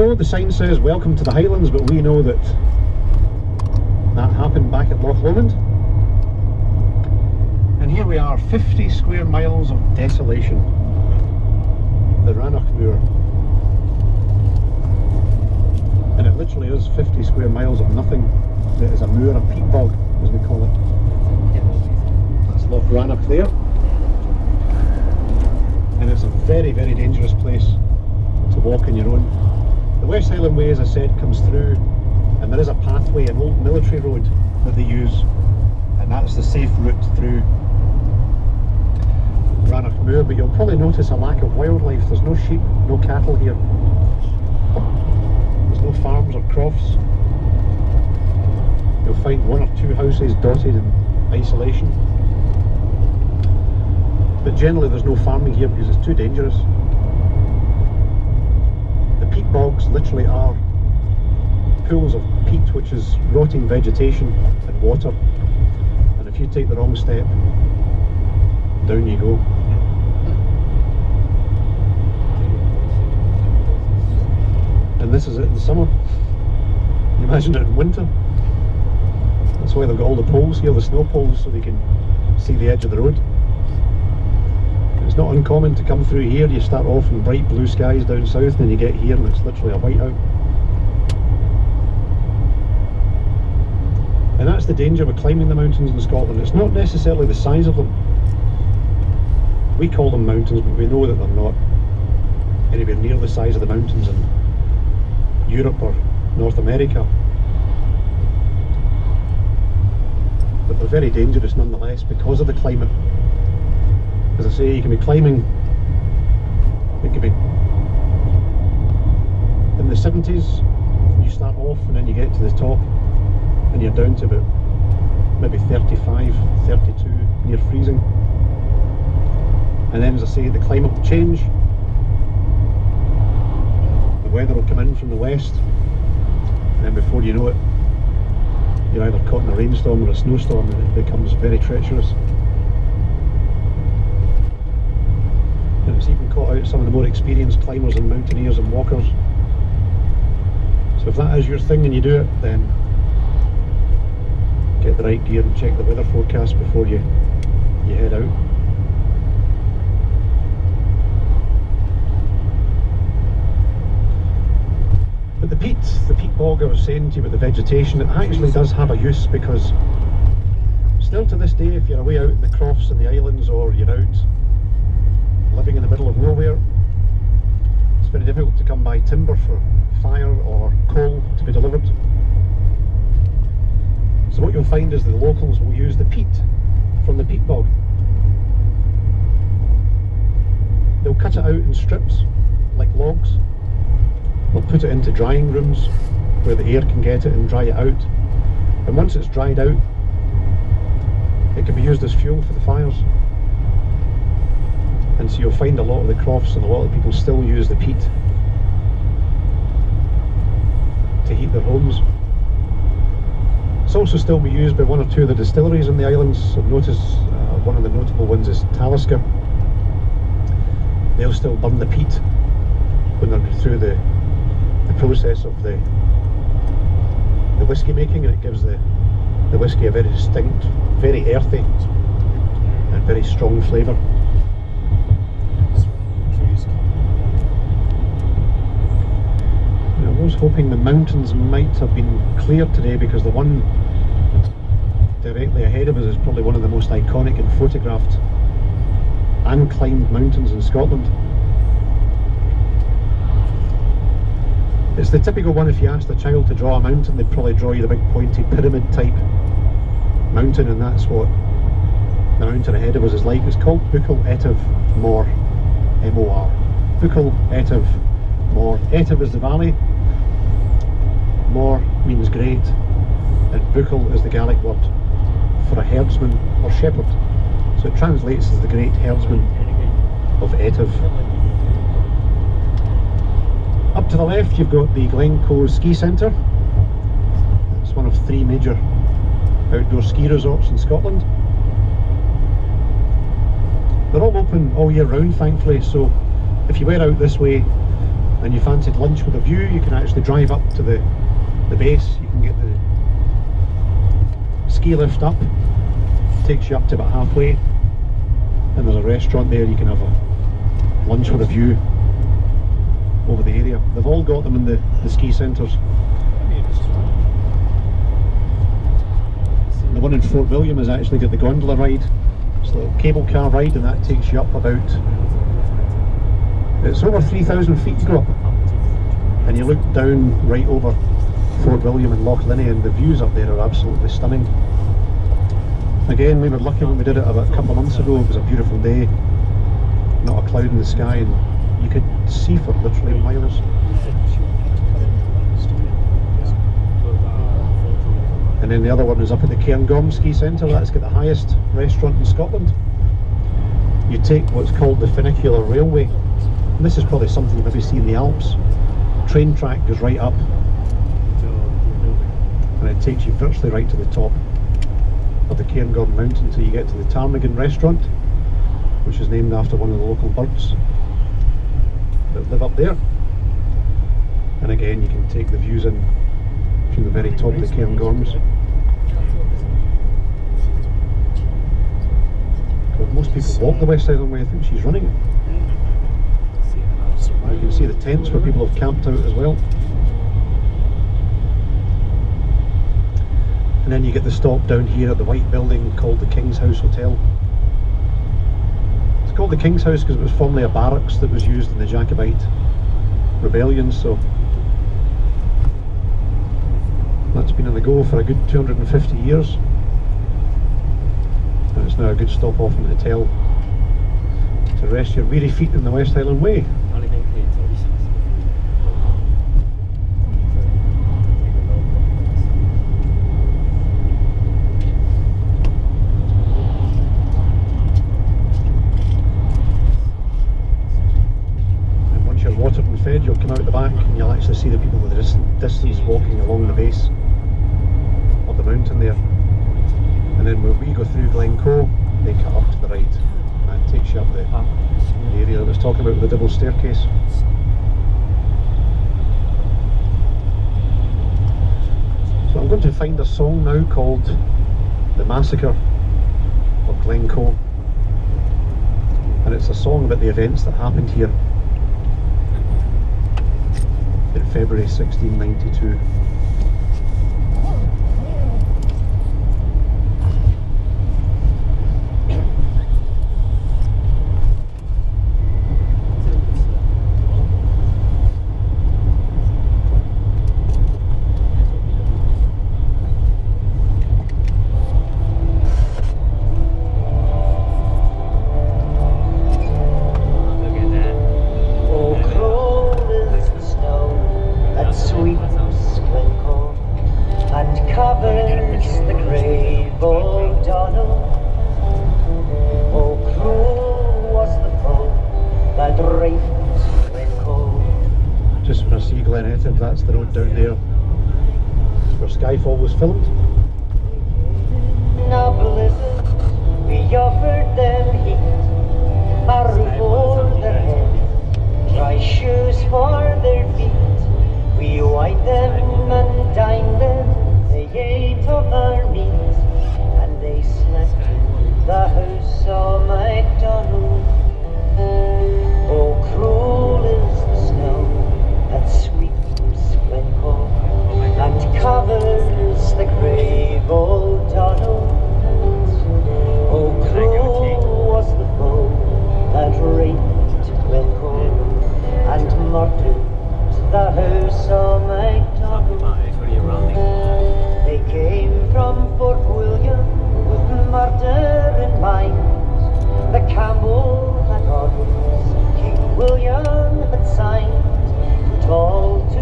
So the sign says welcome to the Highlands, but we know that happened back at Loch Lomond. And here we are, 50 square miles of desolation. The Rannoch Moor. And it literally is 50 square miles of nothing. It is a moor, a peat bog, as we call it. That's Loch Rannoch there. And it's a very, very dangerous place to walk on your own. The West Highland Way, as I said, comes through, and there is a pathway, an old military road that they use, and that's the safe route through Rannoch Moor. But you'll probably notice a lack of wildlife. There's no sheep, no cattle here. There's no farms or crofts. You'll find one or two houses dotted in isolation. But generally there's no farming here because it's too dangerous. The peat bogs literally are pools of peat, which is rotting vegetation and water. And if you take the wrong step, down you go. And this is it in summer. You imagine it in winter. That's why they've got all the poles here, the snow poles, so they can see the edge of the road. It's not uncommon to come through here. You start off in bright blue skies down south, and then you get here and it's literally a whiteout. And that's the danger with climbing the mountains in Scotland. It's not necessarily the size of them. We call them mountains, but we know that they're not anywhere near the size of the mountains in Europe or North America. But they're very dangerous nonetheless because of the climate. As I say, you can be climbing, it could be in the 70s, you start off and then you get to the top and you're down to about maybe 35, 32, near freezing. And then, as I say, the climate will change, the weather will come in from the west, and then before you know it, you're either caught in a rainstorm or a snowstorm, and it becomes very treacherous. And it's even caught out some of the more experienced climbers and mountaineers and walkers. So if that is your thing and you do it, then get the right gear and check the weather forecast before you head out. But the peat bog I was saying to you about the vegetation, it actually does have a use, because still to this day, if you're away out in the crofts and the islands, or you're out living in the middle of nowhere, it's very difficult to come by timber for fire or coal to be delivered. So what you'll find is the locals will use the peat from the peat bog. They'll cut it out in strips like logs. They'll put it into drying rooms where the air can get it and dry it out. And once it's dried out, it can be used as fuel for the fires. And so you'll find a lot of the crofts and a lot of people still use the peat to heat their homes. It's also still be used by one or two of the distilleries in the islands. I've noticed one of the notable ones is Talisker. They'll still burn the peat when they're through the process of the whiskey making, and it gives the whiskey a very distinct, very earthy and very strong flavour. I was hoping the mountains might have been cleared today, because the one directly ahead of us is probably one of the most iconic and photographed and climbed mountains in Scotland. It's the typical one, if you asked a child to draw a mountain, they'd probably draw you the big pointy pyramid type mountain, and that's what the mountain ahead of us is like. It's called Buchel Etive Mor, M-O-R. Buchel Etive Mor. Etive is the valley, Mor means great, and Buchel is the Gaelic word for a herdsman or shepherd. So it translates as the great herdsman of Etive. Up to the left you've got the Glencoe Ski Centre. It's one of 3 major outdoor ski resorts in Scotland. They're all open all year round, thankfully, so if you were out this way and you fancied lunch with a view, you can actually drive up to the base. You can get the ski lift up, takes you up to about halfway, and there's a restaurant there. You can have a lunch with a view over the area. They've all got them in the ski centres. The one in Fort William has actually got the gondola ride. It's a little cable car ride, and that takes you up about, it's over 3,000 feet to go up, and you look down right over Fort William and Loch Linnhe, and the views up there are absolutely stunning. Again, we were lucky when we did it about a couple of months ago. It was a beautiful day, not a cloud in the sky, and you could see for literally miles. And then the other one is up at the Cairngorm Ski Centre. That's got the highest restaurant in Scotland. You take what's called the funicular railway, and this is probably something you maybe see in the Alps. Train track goes right up, and it takes you virtually right to the top of the Cairngorm mountain until you get to the Ptarmigan restaurant, which is named after one of the local birds that live up there. And again, you can take the views in from the very top of the Cairngorms. God, most people walk the West Highland Way. I think she's running it. You can see the tents where people have camped out as well. And then you get the stop down here at the white building called the King's House Hotel. It's called the King's House because it was formerly a barracks that was used in the Jacobite rebellion, so that's been on the go for a good 250 years. And it's now a good stop off in the hotel to rest your weary feet in the West Highland Way. Watered and fed, you'll come out the back and you'll actually see the people in the distance walking along the base of the mountain there. And then when we go through Glencoe, they cut up to the right. That takes you up the area that I was talking about with the double staircase. So I'm going to find a song now called The Massacre of Glencoe, and it's a song about the events that happened here in February 1692. Just when I see Glen Etive, that's the road down there where Skyfall was filmed. Now blizzard, we offered them heat, a roof over their heads, dry shoes for their feet. We wined them and dined them, they ate of our meat, and they slept in the house of MacDonald. Oh, cruel is the snow that sweeps Glencoe and covers the grave old Donald. Oh, cruel was the foe that raped Glencoe and murdered the house of MacDonald. They came from Fort William with murder in mind. The Campbell had orders King William had signed, put all to